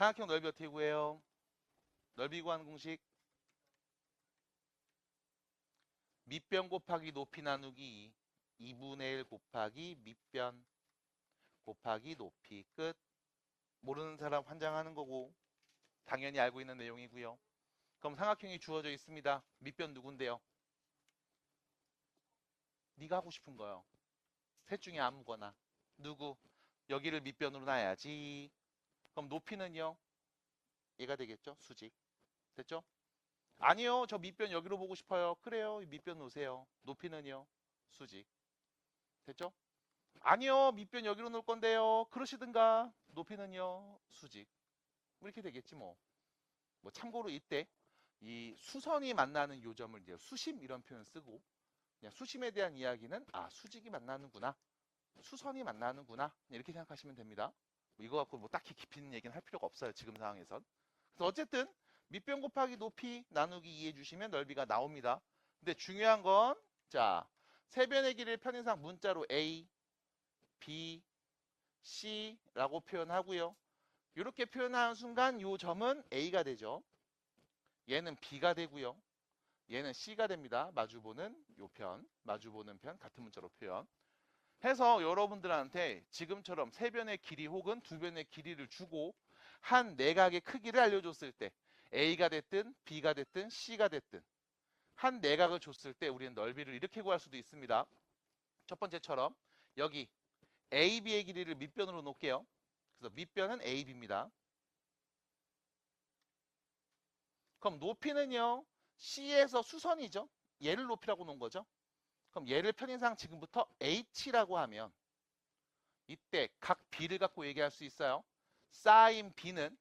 삼각형 넓이 어떻게 구해요? 넓이 구하는 공식. 밑변 곱하기 높이 나누기 2분의 1 곱하기 밑변 곱하기 높이. 끝. 모르는 사람 환장하는 거고 당연히 알고 있는 내용이고요. 그럼 삼각형이 주어져 있습니다. 밑변 누군데요? 네가 하고 싶은 거요. 셋 중에 아무거나. 누구? 여기를 밑변으로 놔야지. 그럼 높이는요? 얘가 되겠죠? 수직. 됐죠? 아니요. 저 밑변 여기로 보고 싶어요. 그래요. 밑변 놓으세요. 높이는요? 수직. 됐죠? 아니요. 밑변 여기로 놓을 건데요. 그러시든가. 높이는요? 수직. 이렇게 되겠지 뭐. 참고로 이때 이 수선이 만나는 요점을 이제 수심 이런 표현 쓰고 그냥 수심에 대한 이야기는 수직이 만나는구나. 수선이 만나는구나. 이렇게 생각하시면 됩니다. 이거 갖고 딱히 깊이 있는 얘기는 할 필요가 없어요. 지금 상황에선. 그래서 어쨌든 밑변 곱하기 높이 나누기 2 해주시면 넓이가 나옵니다. 근데 중요한 건 자, 세 변의 길이를 편의상 문자로 A, B, C라고 표현하고요. 이렇게 표현하는 순간 이 점은 A가 되죠. 얘는 B가 되고요. 얘는 C가 됩니다. 마주보는 요 편, 마주보는 편 같은 문자로 표현. 해서 여러분들한테 지금처럼 세 변의 길이 혹은 두 변의 길이를 주고 한 내각의 크기를 알려줬을 때 A가 됐든 B가 됐든 C가 됐든 한 내각을 줬을 때 우리는 넓이를 이렇게 구할 수도 있습니다. 첫 번째처럼 여기 AB의 길이를 밑변으로 놓을게요. 그래서 밑변은 AB입니다. 그럼 높이는요. C에서 수선이죠. 얘를 높이라고 놓은 거죠. 그럼 얘를 편의상 지금부터 H라고 하면 이때 각 B를 갖고 얘기할 수 있어요. 사인 B는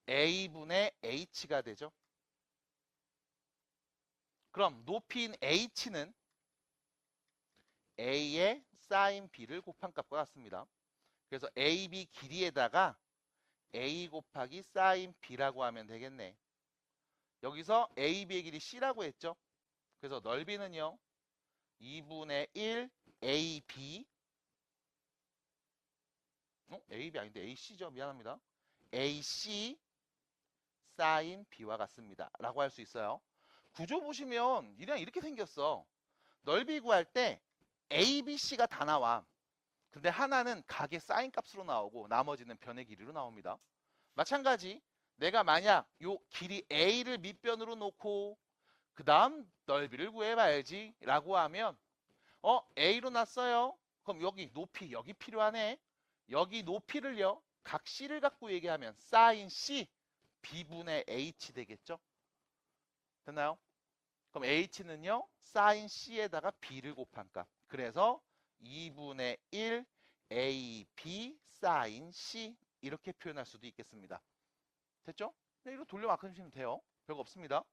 A분의 H가 되죠. 그럼 높이인 H는 A의 사인 B를 곱한 값과 같습니다. 그래서 AB 길이에다가 A 곱하기 사인 B라고 하면 되겠네. 여기서 AB의 길이 C라고 했죠. 그래서 넓이는요. 2분의 1 AB AB 아닌데 AC죠. 미안합니다. AC 사인 B와 같습니다. 라고 할 수 있어요. 구조 보시면 그냥 이렇게 생겼어. 넓이 구할 때 A, B, C가 다 나와. 근데 하나는 각의 사인 값으로 나오고 나머지는 변의 길이로 나옵니다. 마찬가지 내가 만약 요 길이 A를 밑변으로 놓고 그 다음 넓이를 구해봐야지 라고 하면 A로 놨어요. 그럼 여기 높이 여기 필요하네. 여기 높이를요. 각 C를 갖고 얘기하면 사인 C B분의 H 되겠죠? 됐나요? 그럼 H는요. 사인 C에다가 B를 곱한 값. 그래서 2분의 1 AB 사인 C 이렇게 표현할 수도 있겠습니다. 됐죠? 네, 이거 돌려 바꾸시면 돼요. 별거 없습니다.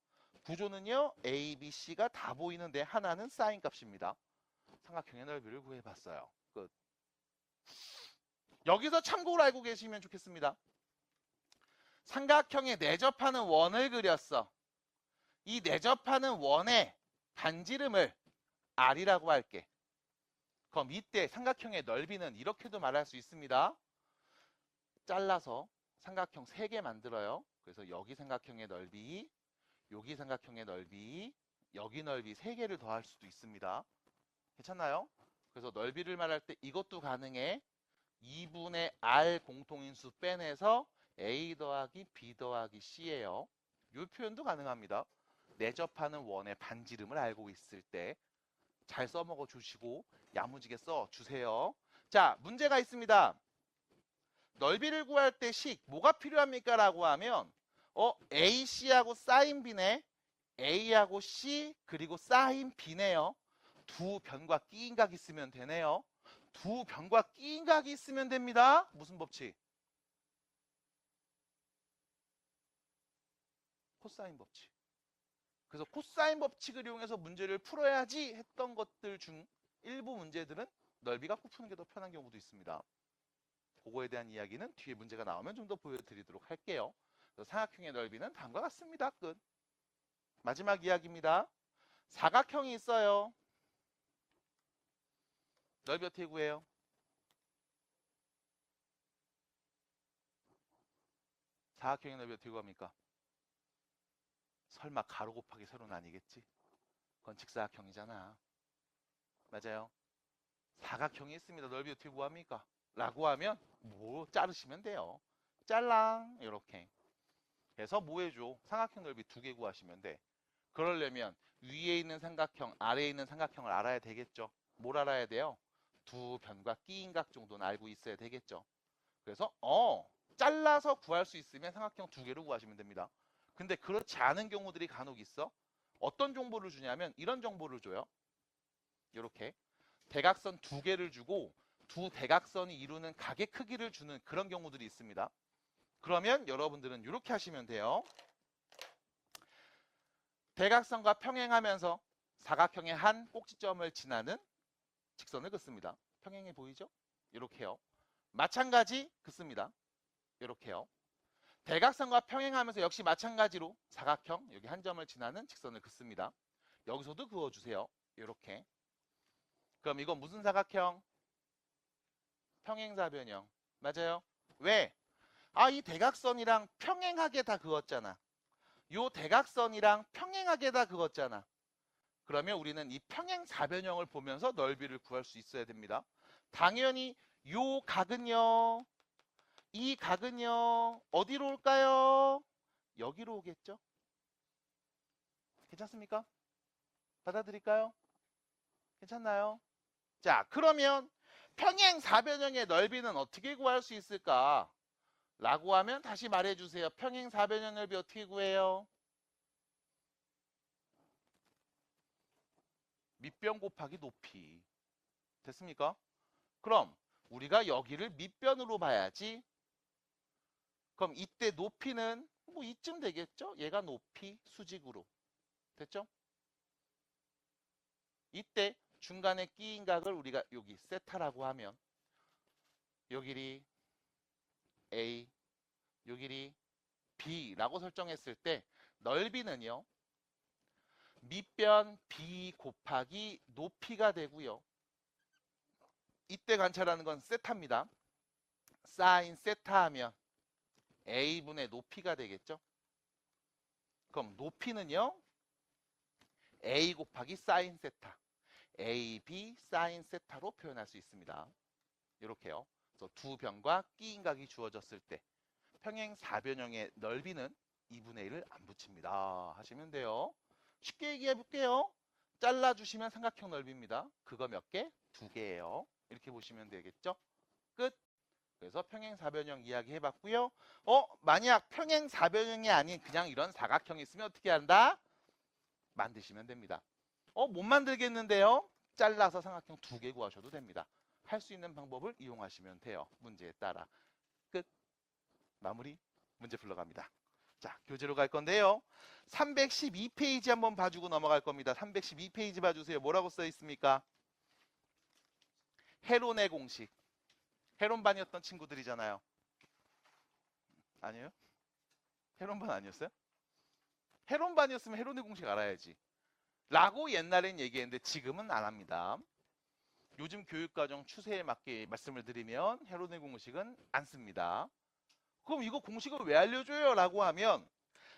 구조는요. A, B, C가 다 보이는데 하나는 사인 값입니다. 삼각형의 넓이를 구해봤어요. 끝. 여기서 참고로 알고 계시면 좋겠습니다. 삼각형에 내접하는 원을 그렸어. 이 내접하는 원의 반지름을 R이라고 할게. 그럼 이때 삼각형의 넓이는 이렇게도 말할 수 있습니다. 잘라서 삼각형 3개 만들어요. 그래서 여기 삼각형의 넓이, 여기 삼각형의 넓이, 여기 넓이 3개를 더할 수도 있습니다. 괜찮나요? 그래서 넓이를 말할 때 이것도 가능해. 2분의 R 공통인수 빼내서 A 더하기 B 더하기 C예요. 이 표현도 가능합니다. 내접하는 원의 반지름을 알고 있을 때 잘 써먹어 주시고 야무지게 써 주세요. 자, 문제가 있습니다. 넓이를 구할 때 식 뭐가 필요합니까? 라고 하면 AC하고 사인 B네. A하고 C 그리고 사인 B네요. 두 변과 끼인각 있으면 되네요. 두 변과 끼인각이 있으면 됩니다. 무슨 법칙? 코사인 법칙. 그래서 코사인 법칙을 이용해서 문제를 풀어야지 했던 것들 중 일부 문제들은 넓이가 꼭 푸는 게 더 편한 경우도 있습니다. 그거에 대한 이야기는 뒤에 문제가 나오면 좀 더 보여드리도록 할게요. 삼각형의 넓이는 다음과 같습니다. 끝. 마지막 이야기입니다. 사각형이 있어요. 넓이 어떻게 구해요? 사각형의 넓이 어떻게 구합니까? 설마 가로 곱하기 세로는 아니겠지? 그건 직사각형이잖아. 맞아요. 사각형이 있습니다. 넓이 어떻게 구합니까? 라고 하면 뭐 자르시면 돼요. 짤랑 이렇게. 그래서 뭐 해줘? 삼각형 넓이 2개 구하시면 돼. 그러려면 위에 있는 삼각형, 아래에 있는 삼각형을 알아야 되겠죠. 뭘 알아야 돼요? 두 변과 끼인각 정도는 알고 있어야 되겠죠. 그래서 잘라서 구할 수 있으면 삼각형 2개로 구하시면 됩니다. 근데 그렇지 않은 경우들이 간혹 있어. 어떤 정보를 주냐면 이런 정보를 줘요. 이렇게 대각선 2개를 주고 두 대각선이 이루는 각의 크기를 주는 그런 경우들이 있습니다. 그러면 여러분들은 이렇게 하시면 돼요. 대각선과 평행하면서 사각형의 한 꼭지점을 지나는 직선을 긋습니다. 평행해 보이죠? 이렇게요. 마찬가지 긋습니다. 이렇게요. 대각선과 평행하면서 역시 마찬가지로 사각형 여기 한 점을 지나는 직선을 긋습니다. 여기서도 그어주세요. 이렇게. 그럼 이건 무슨 사각형? 평행사변형. 맞아요? 왜? 이 대각선이랑 평행하게 다 그었잖아. 요 대각선이랑 평행하게 다 그었잖아. 그러면 우리는 이 평행사변형을 보면서 넓이를 구할 수 있어야 됩니다. 당연히 요 각은요. 이 각은요. 어디로 올까요? 여기로 오겠죠? 괜찮습니까? 받아들일까요? 괜찮나요? 자, 그러면 평행사변형의 넓이는 어떻게 구할 수 있을까? 라고 하면 다시 말해주세요. 평행사변형 넓이 어떻게 구해요? 밑변 곱하기 높이. 됐습니까? 그럼 우리가 여기를 밑변으로 봐야지. 그럼 이때 높이는 뭐 이쯤 되겠죠? 얘가 높이 수직으로. 됐죠? 이때 중간에 끼인 각을 우리가 여기 세타라고 하면 요 길이 A, 요 길이 B라고 설정했을 때 넓이는요. 밑변 B 곱하기 높이가 되고요. 이때 관찰하는 건 세타입니다. 사인 세타 하면 A분의 높이가 되겠죠. 그럼 높이는요. A 곱하기 사인 세타, AB 사인 세타로 표현할 수 있습니다. 이렇게요. 그래서 두 변과 끼인각이 주어졌을 때 평행사변형의 넓이는 2분의 1을 안 붙입니다. 하시면 돼요. 쉽게 얘기해 볼게요. 잘라주시면 삼각형 넓이입니다. 그거 몇 개? 2개예요. 이렇게 보시면 되겠죠? 끝. 그래서 평행사변형 이야기 해봤고요. 만약 평행사변형이 아닌 그냥 이런 사각형이 있으면 어떻게 한다? 만드시면 됩니다. 못 만들겠는데요? 잘라서 삼각형 2개 구하셔도 됩니다. 할 수 있는 방법을 이용하시면 돼요. 문제에 따라. 끝. 마무리. 문제 풀러갑니다. 자, 교재로 갈 건데요. 312페이지 한번 봐주고 넘어갈 겁니다. 312페이지 봐주세요. 뭐라고 써 있습니까? 헤론의 공식. 헤론반이었던 친구들이잖아요. 아니에요? 헤론반 아니었어요? 헤론반이었으면 헤론의 공식 알아야지. 라고 옛날엔 얘기했는데 지금은 안 합니다. 요즘 교육과정 추세에 맞게 말씀을 드리면 헤론의 공식은 안 씁니다. 그럼 이거 공식을 왜 알려줘요? 라고 하면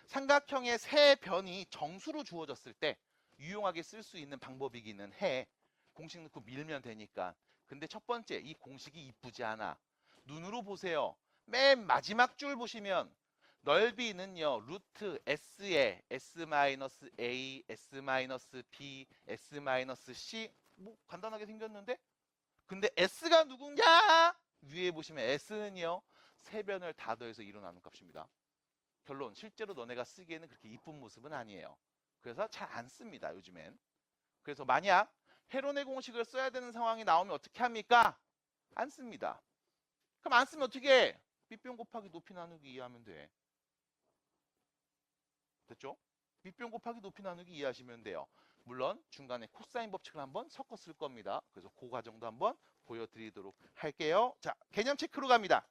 삼각형의 세 변이 정수로 주어졌을 때 유용하게 쓸 수 있는 방법이기는 해. 공식 넣고 밀면 되니까. 근데 첫 번째 이 공식이 이쁘지 않아. 눈으로 보세요. 맨 마지막 줄 보시면 넓이는요. 루트 S에 S-A, S-B, S-C 뭐 간단하게 생겼는데 근데 S가 누군가? 위에 보시면 S는요. 세 변을 다 더해서 2로 나눈 값입니다. 결론 실제로 너네가 쓰기에는 그렇게 이쁜 모습은 아니에요. 그래서 잘 안 씁니다. 요즘엔. 그래서 만약 헤론의 공식을 써야 되는 상황이 나오면 어떻게 합니까? 안 씁니다. 그럼 안 쓰면 어떻게 해? 밑변 곱하기 높이 나누기 이해하면 돼. 됐죠? 밑변 곱하기 높이 나누기 이해하시면 돼요. 물론 중간에 코사인 법칙을 한번 섞어 쓸 겁니다. 그래서 그 과정도 한번 보여드리도록 할게요. 자, 개념 체크로 갑니다.